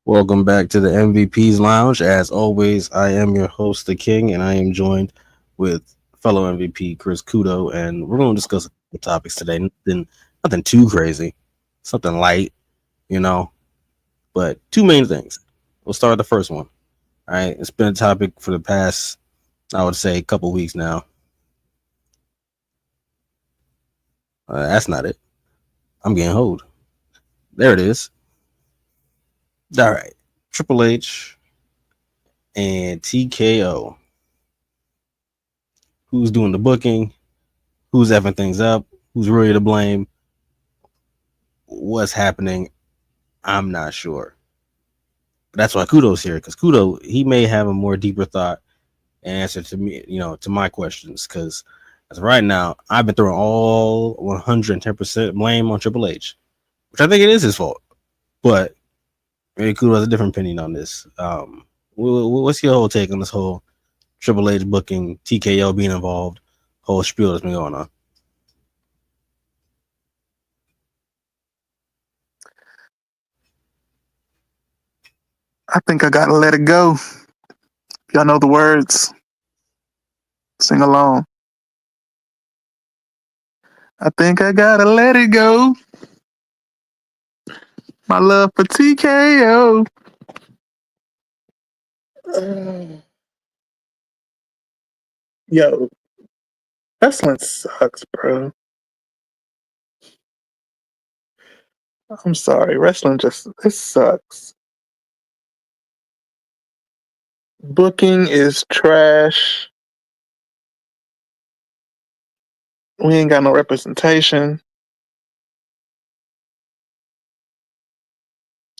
Welcome back to the MVP's Lounge. As always, I am your host, The King, and I am joined with fellow MVP Chris Kudo, and we're going to discuss the topics today. Nothing too crazy, something light, you know, but two main things. We'll start with the first one. All right, it's been a topic for the past, I would say, couple weeks now. That's not it. I'm getting hold. There it is. All right, Triple H and TKO. Who's doing the booking? Who's effing things up? Who's really to blame? What's happening? I'm not sure. But that's why Kudo's here, because Kudo, he may have a more deeper thought and answer to me, to my questions. Because as of right now, I've been throwing all 110% blame on Triple H, which I think it is his fault. But maybe Kudo has a different opinion on this. What's your whole take on this whole Triple H booking, TKO being involved, whole spiel that's been going on? I think I gotta let it go. Y'all know the words. Sing along. I think I gotta let it go. My love for TKO. Yo, wrestling sucks, bro. I'm sorry, wrestling it sucks. Booking is trash. We ain't got no representation.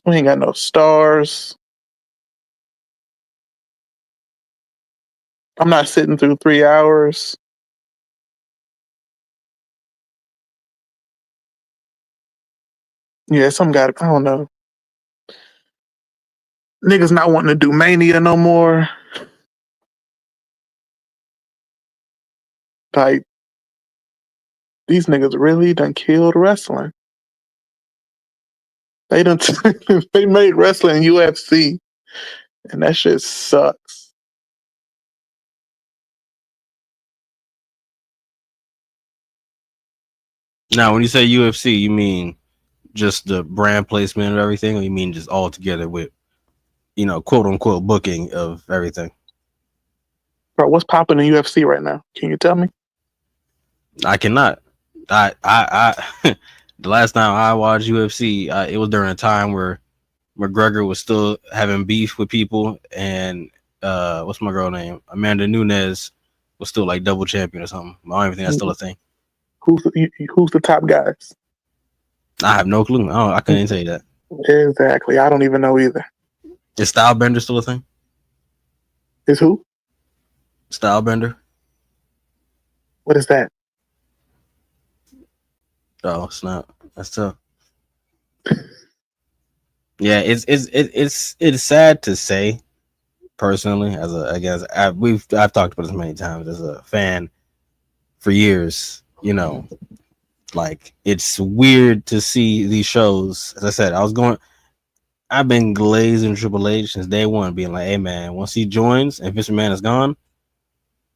We ain't got no stars. I'm not sitting through 3 hours. Yeah, I don't know. Niggas not wanting to do Mania no more. Like, these niggas really done killed wrestling. They done they made wrestling UFC, and that shit sucks. Now, when you say UFC, you mean just the brand placement of everything, or you mean just all together with, quote unquote booking of everything? Bro, what's popping in UFC right now? Can you tell me? I cannot. The last time I watched UFC, it was during a time where McGregor was still having beef with people, and what's my girl name? Amanda Nunes was still like double champion or something. I don't even think that's still a thing. Who's the top guys? I have no clue. I couldn't tell you that. Exactly. I don't even know either. Is Stylebender still a thing? Is who? Stylebender. What is that? Oh, it's not. That's tough. Yeah, it's sad to say. Personally, I've talked about this many times as a fan for years. Like, it's weird to see these shows. As I said, I've been glazing Triple H since day one, being like, hey man, once he joins and Vince McMahon is gone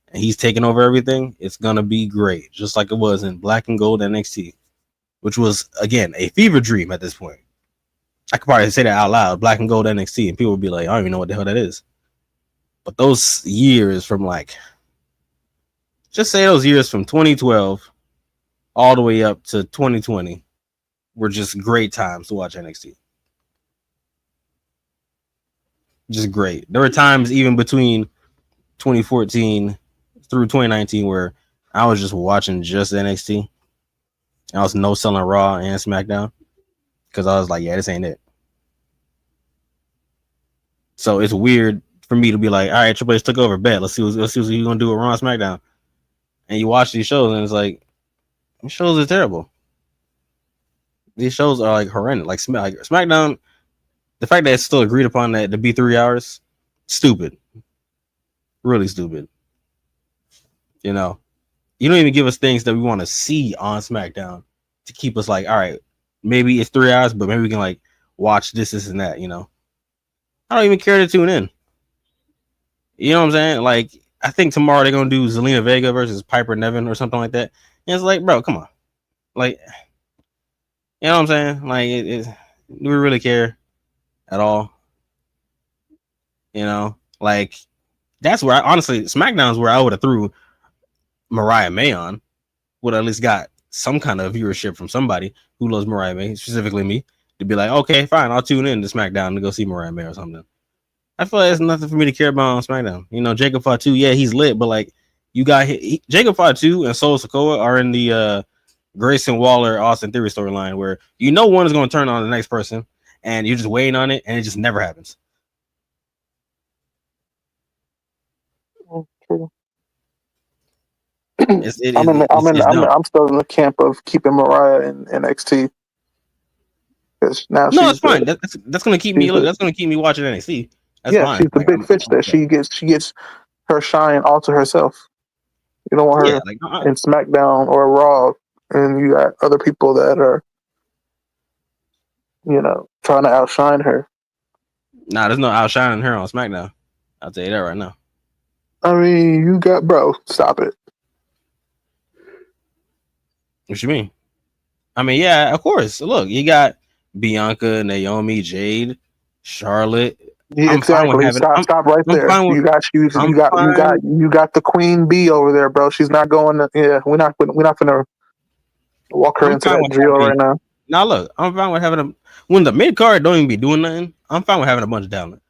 and he's taking over everything, it's gonna be great, just like it was in Black and Gold NXT, which was, again, a fever dream at this point. I could probably say that out loud, Black and Gold NXT, and people would be like, I don't even know what the hell that is. But those years from those years from 2012 all the way up to 2020 were just great times to watch NXT. Just great. There were times even between 2014 through 2019 where I was just watching just NXT. I was no selling Raw and SmackDown because I was like, yeah, this ain't it. So it's weird for me to be like, all right, Triple H took over, bet. Let's see what you're gonna do with Raw and SmackDown. And you watch these shows and it's like, these shows are terrible. These shows are like horrendous. Like SmackDown, the fact that it's still agreed upon that to be 3 hours, stupid. Really stupid. You don't even give us things that we want to see on SmackDown to keep us like, all right, maybe it's 3 hours, but maybe we can like watch this and that, I don't even care to tune in. You know what I'm saying? Like, I think tomorrow they're gonna do Zelina Vega versus Piper Niven or something like that. And it's like, bro, come on. Like, you know what I'm saying? Like, do we really care at all? You know, like that's where honestly SmackDown's where I would have threw Mariah May on. Would at least got some kind of viewership from somebody who loves Mariah May, specifically me, to be like, okay, fine, I'll tune in to SmackDown to go see Mariah May or something. I feel like there's nothing for me to care about on SmackDown. You know, Jacob Fatu, yeah, he's lit, but like you got Jacob Fatu and Solo Sikoa are in the Grayson Waller Austin Theory storyline where you know one is going to turn on the next person, and you're just waiting on it, and it just never happens. True. I'm still in the camp of keeping Mariah in NXT. Because now it's fine. That's gonna keep me. Look, that's gonna keep me watching NXT. That's fine. She's the big fish that she gets her shine all to herself. You don't want her in SmackDown or Raw, and you got other people that are, trying to outshine her. Nah, there's no outshining her on SmackDown. I'll tell you that right now. I mean, you got stop it. What you mean? I mean, yeah, of course. Look, you got Bianca, Naomi, Jade, Charlotte. Yeah, exactly. Stop right there. You got the Queen Bee over there, bro. She's not going to. Yeah, we're not gonna walk her into that drill right now. Now look, I'm fine with having them when the mid card don't even be doing nothing. I'm fine with having a bunch of talent.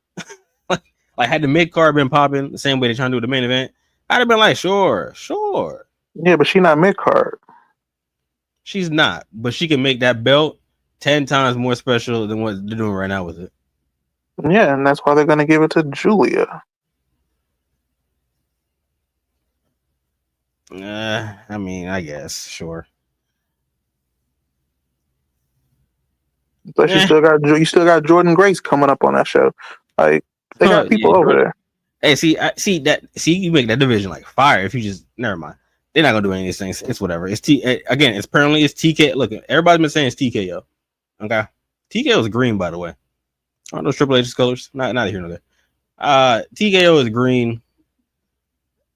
like had the mid card been popping the same way they're trying to do the main event, I'd have been like, sure. Yeah, but she's not mid card. She's not, but she can make that belt 10 times more special than what they're doing right now with it. Yeah, and that's why they're gonna give it to Julia. I mean, I guess, sure. But you still got Jordan Grace coming up on that show. Like they got people over there. Hey, see, you make that division like fire. If you just never mind, they're not gonna do any of these things. It's whatever. It's again. It's apparently it's TK. Look, everybody's been saying it's TKO. Okay, TKO is green, by the way. I don't know Triple H's colors. Not here nor there. TKO is green,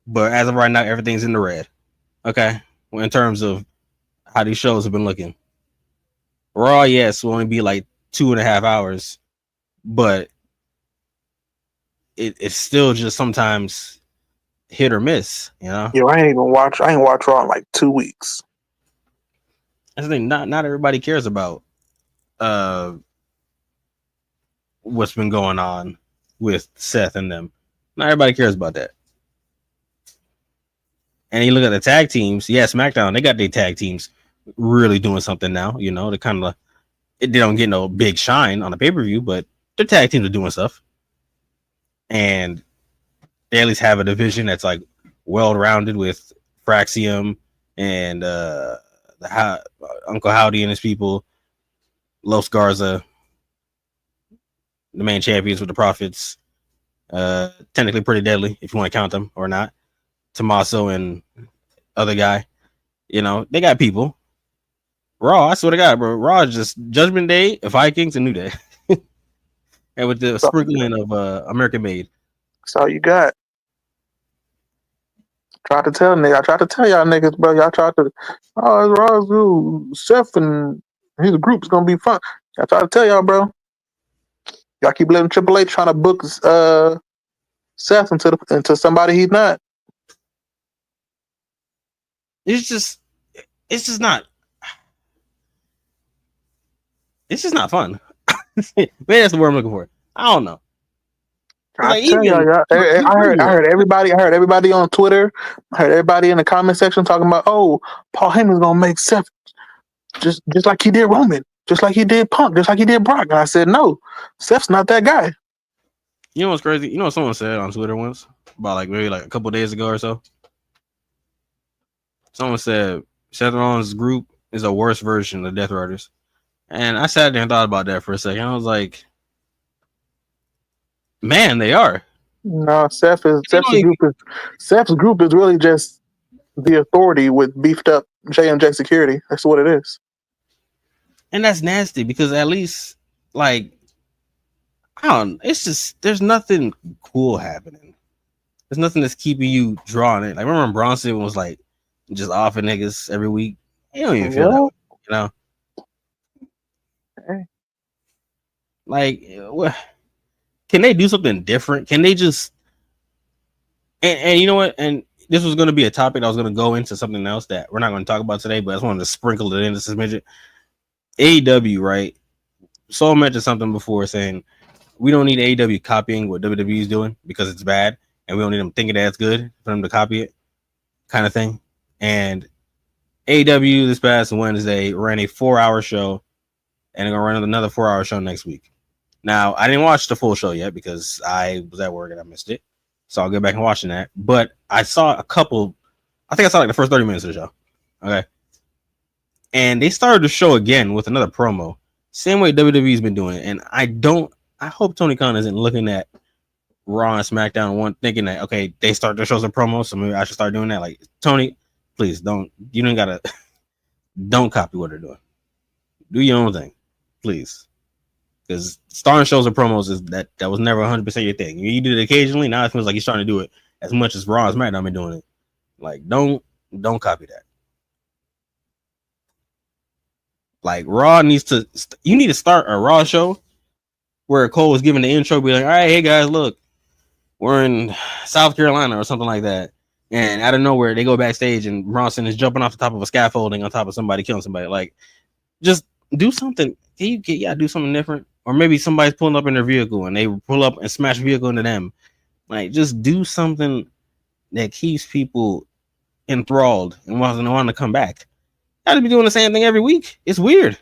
but as of right now, everything's in the red. Okay, well, in terms of how these shows have been looking. Raw, yes, will only be like 2.5 hours, but it's still just sometimes hit or miss, you know? Yeah, I ain't watch Raw in like 2 weeks. That's the thing, not everybody cares about what's been going on with Seth and them. Not everybody cares about that. And you look at the tag teams, yeah, SmackDown, they got their tag teams really doing something now, you know, they don't get no big shine on the pay-per-view, but their tag teams are doing stuff. And they at least have a division that's like well-rounded with Fraxium and Uncle Howdy and his people, Los Garza, the main champions with the Profits, technically Pretty Deadly if you want to count them or not, Tommaso and other guy, you know, they got people. Raw, I swear to God, bro, Raw is just Judgment Day, Vikings, and New Day. And with the sprinkling of American Made. That's all you got. I tried to tell y'all niggas, bro. Y'all tried to, Raw, Seth and his group's gonna be fun. I tried to tell y'all, bro. Y'all keep letting Triple H trying to book Seth into somebody he's not. It's just not. It's just not fun. Maybe that's the word I'm looking for. I don't know. I heard everybody on Twitter. I heard everybody in the comment section talking about, Paul Heyman's gonna make Seth just like he did Roman, just like he did Punk, just like he did Brock. And I said, no, Seth's not that guy. You know what's crazy? You know what someone said on Twitter once about maybe a couple days ago or so. Someone said Seth Rollins' group is a worse version of Death Riders. And I sat there and thought about that for a second. I was like, man, they are. No, Seth's group is really just the Authority with beefed up J&J security. That's what it is. And that's nasty because at least, like, I don't. It's just there's nothing cool happening. There's nothing that's keeping you drawn in. Like remember when Bronson was like just off of niggas every week. You don't even feel that way, you know. Like, what? Can they do something different? Can they just? And you know what? And this was going to be a topic. I was going to go into something else that we're not going to talk about today, but I just wanted to sprinkle it in. This is midget. AEW, right? Soul mentioned something before saying we don't need AEW copying what WWE is doing because it's bad, and we don't need them thinking that it's good for them to copy it, kind of thing. And AEW this past Wednesday ran a 4-hour show, and they're gonna run another 4-hour show next week. Now, I didn't watch the full show yet because I was at work and I missed it, so I'll get back and watching that. But I saw a couple. I think I saw like the first 30 minutes of the show. Okay, and they started the show again with another promo, same way WWE's been doing. And I hope Tony Khan isn't looking at Raw and SmackDown one thinking that okay, they start their shows with promos, so maybe I should start doing that. Like Tony, please don't. You don't gotta. Don't copy what they're doing. Do your own thing, please. Because starting shows or promos is that was never 100% your thing. You did it occasionally. Now it feels like you're starting to do it as much as Raw and SmackDown been doing it. Like don't copy that. Like Raw needs to. You need to start a Raw show where Cole was giving the intro, be like, all right, hey guys, look, we're in South Carolina or something like that. And out of nowhere, they go backstage and Bronson is jumping off the top of a scaffolding on top of somebody killing somebody. Like, just do something. You gotta do something different. Or maybe somebody's pulling up in their vehicle and they pull up and smash the vehicle into them. Like, just do something that keeps people enthralled and wanting to come back. Gotta be doing the same thing every week. It's weird.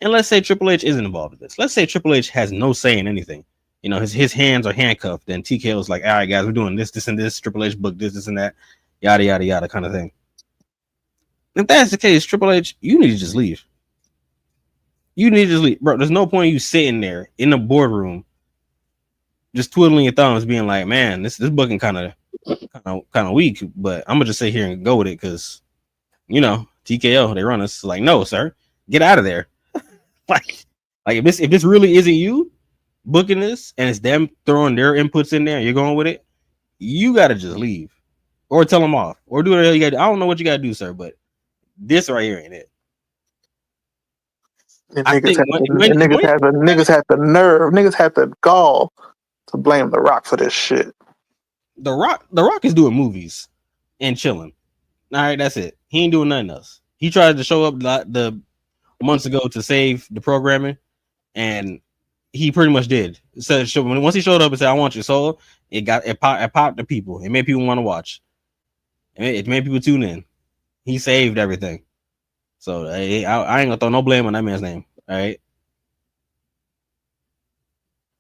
And let's say Triple H isn't involved in this. Let's say Triple H has no say in anything. You know, his hands are handcuffed. And TKO is like, all right, guys, we're doing this, this, and this. Triple H booked this, this, and that. Yada, yada, yada kind of thing. If that's the case, Triple H, you need to just leave. You need to just leave. Bro, there's no point in you sitting there in the boardroom just twiddling your thumbs being like, man, this booking kind of weak, but I'm going to just sit here and go with it because, you know, TKO, they run us. Like, no, sir, get out of there. like if this really isn't you booking this and it's them throwing their inputs in there and you're going with it, you got to just leave or tell them off or do whatever you got to do. I don't know what you got to do, sir, but this right here ain't it. Niggas had the nerve, niggas had the gall to blame The Rock for this shit. The Rock is doing movies and chilling. All right, that's it. He ain't doing nothing else. He tried to show up the months ago to save the programming, and he pretty much did. So once he showed up and said, "I want your soul," it popped the people. It made people want to watch. It made people tune in. He saved everything. So I ain't gonna throw no blame on that man's name. All right.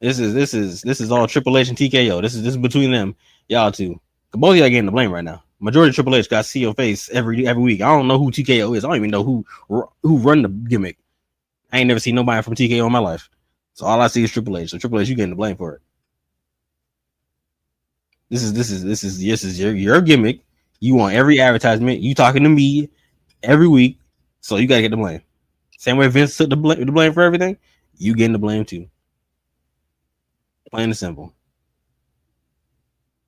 This is all Triple H and TKO. This is between them, y'all two. Both of y'all getting the blame right now. Majority of Triple H got see your face every week. I don't know who TKO is. I don't even know who run the gimmick. I ain't never seen nobody from TKO in my life. So all I see is Triple H. So Triple H, you getting the blame for it. This is your gimmick. You want every advertisement. You talking to me every week. So you gotta get the blame. Same way Vince took the blame for everything, you getting the blame too. Plain and simple.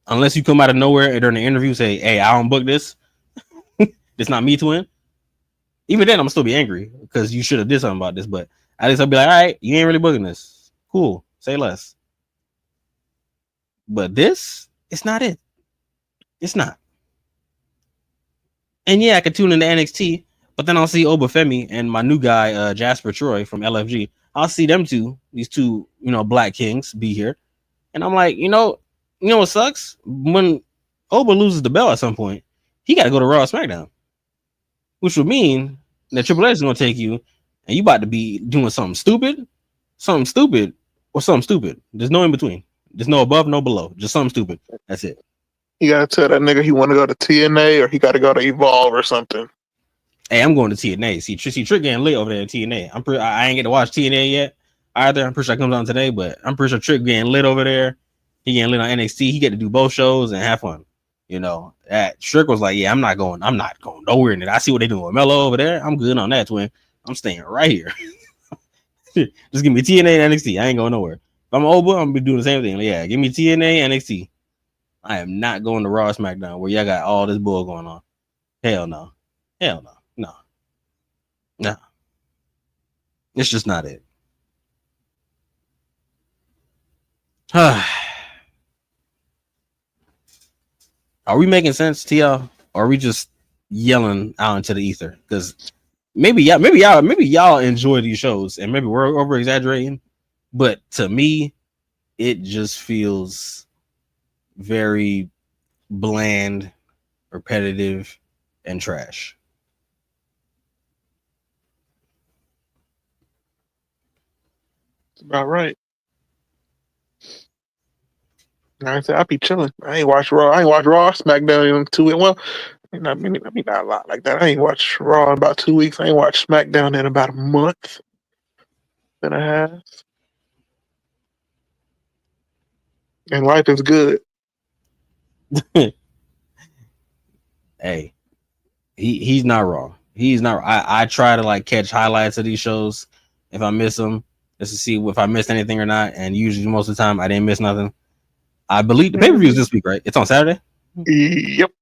Unless you come out of nowhere during the interview, say, "Hey, I don't book this. It's not me to win." Even then, I'm still be angry because you should have did something about this. But at least I'll be like, "All right, you ain't really booking this. Cool. Say less." But this, it's not it. It's not. And yeah, I could tune into NXT. But then I'll see Obafemi and my new guy, Jasper Troy from LFG. I'll see them these two, black kings be here. And I'm like, you know what sucks? When Oba loses the belt at some point, he got to go to Raw or SmackDown. Which would mean that Triple H is going to take you and you about to be doing something stupid, or something stupid. There's no in between. There's no above, no below. Just something stupid. That's it. You got to tell that nigga he want to go to TNA or he got to go to Evolve or something. Hey, I'm going to TNA. See Trick getting lit over there in TNA. I ain't get to watch TNA yet either. I'm pretty sure it comes on today, but I'm pretty sure Trick getting lit over there. He getting lit on NXT. He get to do both shows and have fun. That Trick was like, yeah, I'm not going nowhere in it. I see what they doing with Mello over there. I'm good on that, twin. I'm staying right here. Just give me TNA and NXT. I ain't going nowhere. I'm old boy, I'm gonna be doing the same thing. Yeah, give me TNA, NXT. I am not going to Raw or SmackDown where y'all got all this bull going on. Hell no. Hell no. No. No. It's just not it. Are we making sense to y'all? Or are we just yelling out into the ether? Because maybe y'all enjoy these shows and maybe we're over exaggerating. But to me, it just feels very bland, repetitive, and trash. About right. Like I said, I be chilling. I ain't watch Raw. I ain't watch Raw, SmackDown in 2 weeks. Well, I mean, not a lot like that. I ain't watch Raw in about 2 weeks. I ain't watch SmackDown in about a month and a half. And life is good. Hey, he's not wrong. He's not. I try to like catch highlights of these shows if I miss them, just to see if I missed anything or not. And usually, most of the time, I didn't miss nothing. I believe the pay-per-view is this week, right? It's on Saturday? Yep.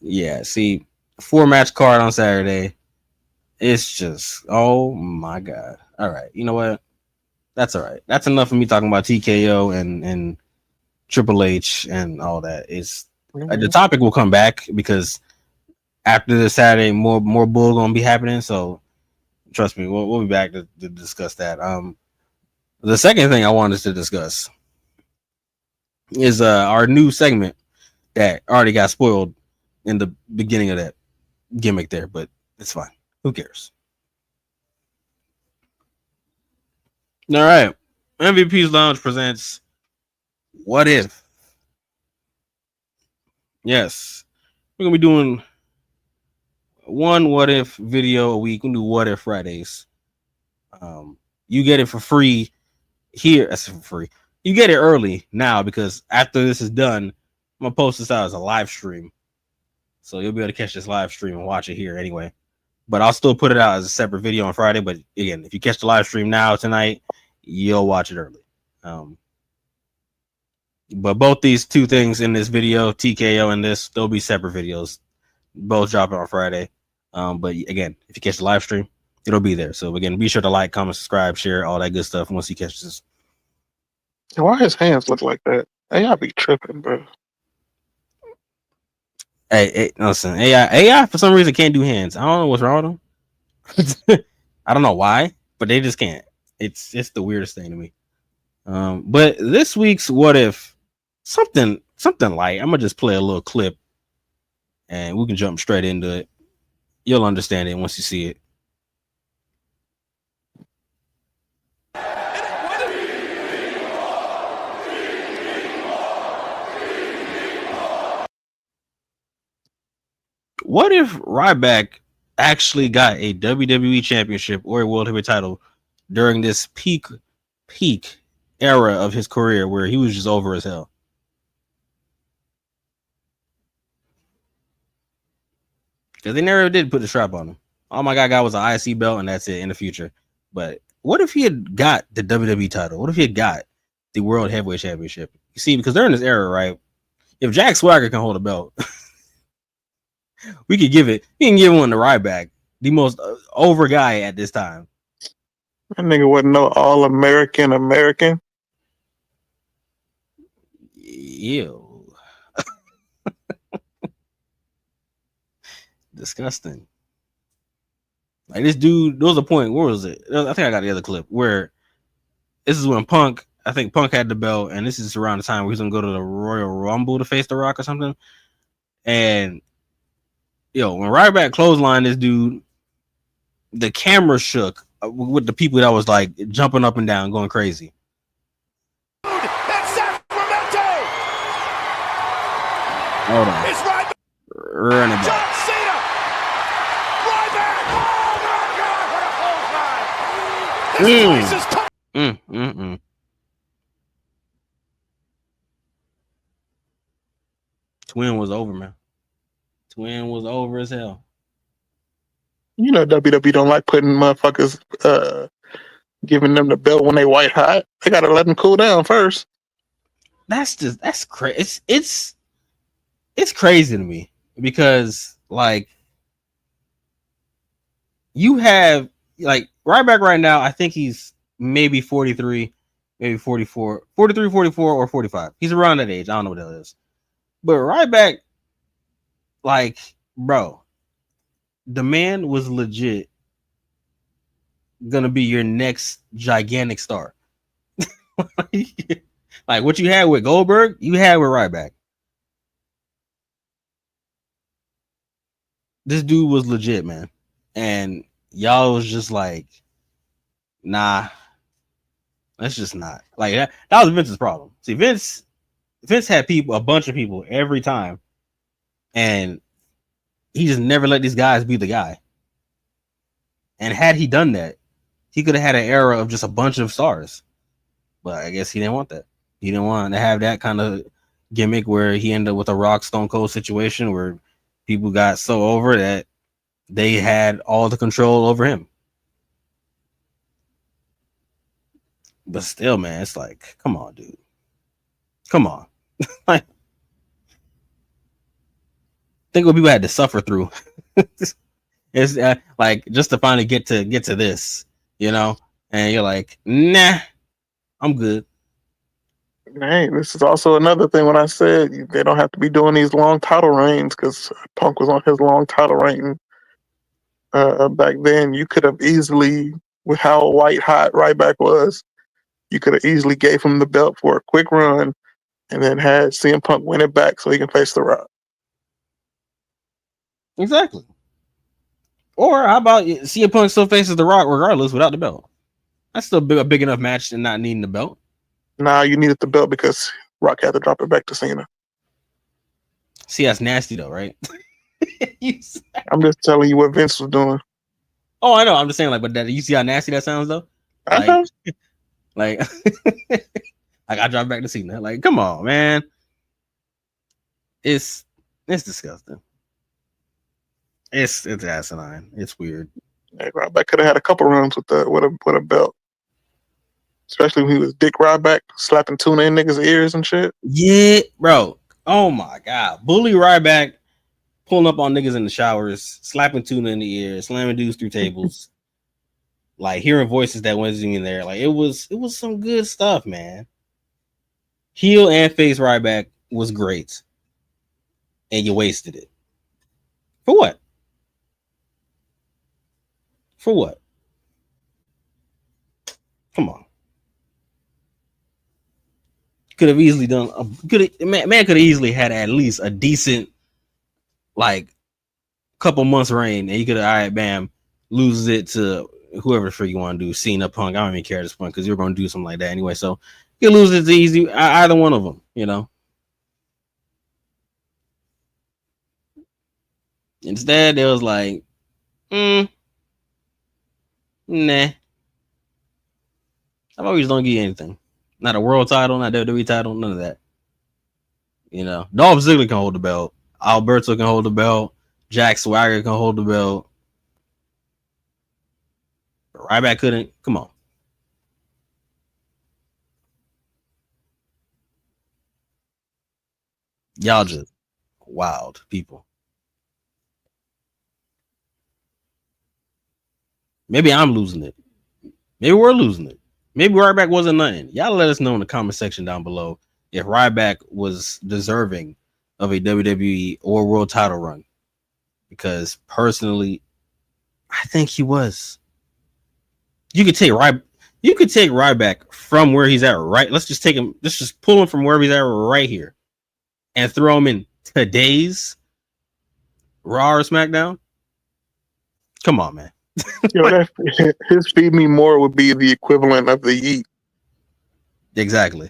Yeah, see, 4-match card on Saturday. It's just, oh my God. All right, you know what? That's all right. That's enough of me talking about TKO and Triple H and all that. It's the topic will come back because after this Saturday, more bull gonna be happening. So trust me, we'll be back to discuss that. The second thing I wanted to discuss is our new segment that already got spoiled in the beginning of that gimmick there, but it's fine. Who cares? All right. MVP's Lounge presents What If? Yes. We're going to be doing one What If video a week. We'll do What If Fridays. You get it for free here. That's for free. You get it early now because after this is done, I'm going to post this out as a live stream. So you'll be able to catch this live stream and watch it here anyway. But I'll still put it out as a separate video on Friday. But again, if you catch the live stream now tonight, you'll watch it early. But both these two things in this video, TKO and this, they'll be separate videos. Both dropping on Friday. But again, if you catch the live stream, it'll be there. So again, be sure to like, comment, subscribe, share, all that good stuff once you catch this. Why his hands look like that? Hey, I be tripping, bro. Hey, listen, AI for some reason can't do hands. I don't know what's wrong with them. I don't know why, but they just can't. It's the weirdest thing to me. But this week's What If, something light. I'm gonna just play a little clip, and we can jump straight into it. You'll understand it once you see it. What if Ryback actually got a WWE Championship or a World Heavyweight title during this peak era of his career where he was just over as hell? Because they never did put the strap on him. All my guy got was an IC belt, and that's it in the future. But what if he had got the WWE title? What if he had got the World Heavyweight Championship? You see, because they're in this era, right? If Jack Swagger can hold a belt, we can give one to Ryback, the most over guy at this time. That nigga wasn't no all-American American. Ew. Disgusting. Like this dude, there was a point, where was it? I think I got the other clip where this is when Punk had the belt, and this is around the time where he's gonna go to the Royal Rumble to face The Rock or something. And when Ryback clotheslined this dude, the camera shook with the people that was like jumping up and down, going crazy. Dude, that's Sacramento. Hold on. It's Ryback. Running back. John Cena. Ryback. Oh my God! What a clothesline. His voice is coming. Twin was over, man. Twin was over as hell. You know WWE don't like putting motherfuckers giving them the belt when they white hot. They gotta let them cool down first. That's crazy. It's crazy to me because like you have like Ryback right now. I think he's maybe 43, maybe 44, 43, 44, or 45. He's around that age. I don't know what that is. But Ryback, like, bro, the man was legit gonna be your next gigantic star. Like what you had with Goldberg, you had with Ryback. This dude was legit, man. And y'all was just like, nah, that's just not. Like that was Vince's problem. See, Vince had a bunch of people every time, and he just never let these guys be the guy. And had he done that, he could have had an era of just a bunch of stars. But I guess he didn't want that. He didn't want to have that kind of gimmick where he ended up with a Rock Stone Cold situation where people got so over that they had all the control over him. But still, man, it's like, come on, dude. Come on. Like, think what people had to suffer through. It's like just to finally get to this, you know? And you're like, nah, I'm good. Hey, this is also another thing when I said they don't have to be doing these long title reigns because Punk was on his long title reign back then. You could have easily, with how white hot Ryback was, you could have easily gave him the belt for a quick run and then had CM Punk win it back so he can face The Rock. Exactly. Or how about CM Punk still faces The Rock regardless without the belt? That's still a big enough match and not needing the belt. Nah, you needed the belt because Rock had to drop it back to Cena. See, that's nasty though, right? I'm just telling you what Vince was doing. Oh, I know. I'm just saying, like, but that you see how nasty that sounds though? Like, I got dropped back to Cena. Like, come on, man. It's disgusting. It's asinine. It's weird. Yeah, Ryback could have had a couple runs with a belt. Especially when he was Dick Ryback slapping tuna in niggas' ears and shit. Yeah, bro. Oh my god. Bully Ryback pulling up on niggas in the showers, slapping tuna in the ear, slamming dudes through tables, like hearing voices that wasn't even there. Like it was some good stuff, man. Heel and face Ryback was great. And you wasted it. For what? For what? Come on. Could have easily done. Man could have easily had at least a decent, like, couple months reign, and he could have, all right, bam, loses it to whoever the freak you want to do, Cena, Punk. I don't even care at this point because you're going to do something like that anyway. So you lose it to easy either one of them, you know. Instead, it was like, nah. I always don't get anything. Not a world title, not WWE title, none of that. You know, Dolph Ziggler can hold the belt. Alberto can hold the belt. Jack Swagger can hold the belt. But Ryback couldn't. Come on. Y'all just wild people. Maybe I'm losing it. Maybe we're losing it. Maybe Ryback wasn't nothing. Y'all let us know in the comment section down below if Ryback was deserving of a WWE or world title run. Because personally, I think he was. You could take Ryback from where he's at right. Let's just take him. Let's just pull him from where he's at right here, and throw him in today's Raw or SmackDown. Come on, man. His Feed Me More would be the equivalent of the Yeet. Exactly.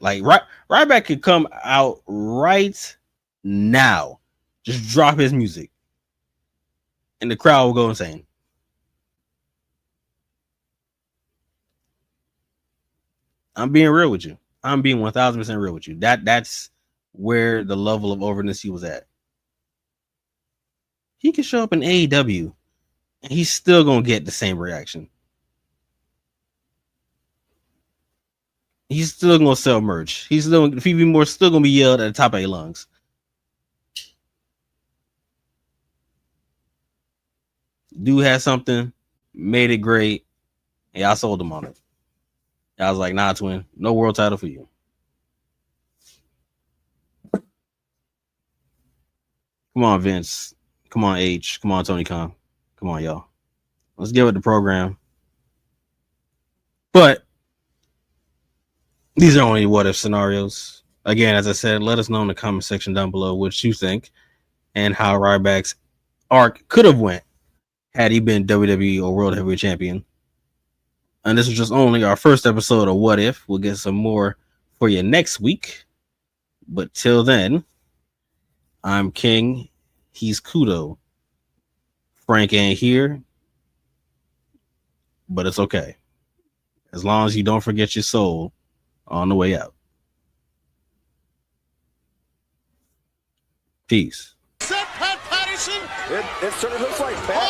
Like Ryback could come out right now, just drop his music, and the crowd will go insane. I'm being real with you. I'm being 1000% real with you. That's where the level of overness he was at. He could show up in AEW he's still gonna get the same reaction. He's still gonna sell merch. He's still Phoebe Moore's still gonna be yelled at the top of their lungs. Dude had something, made it great, and y'all sold him on it. I was like, nah, twin, no world title for you. Come on, Vince. Come on, H. Come on, Tony Khan. Come on, y'all. Let's get with the program. But these are only what if scenarios. Again, as I said, let us know in the comment section down below what you think and how Ryback's arc could have went had he been WWE or World Heavyweight Champion. And this was just only our first episode of What If. We'll get some more for you next week. But till then, I'm King. He's Kudo. Frank ain't here, but it's okay. As long as you don't forget your soul on the way out. Peace. Pat Patterson. It certainly looks like Pat.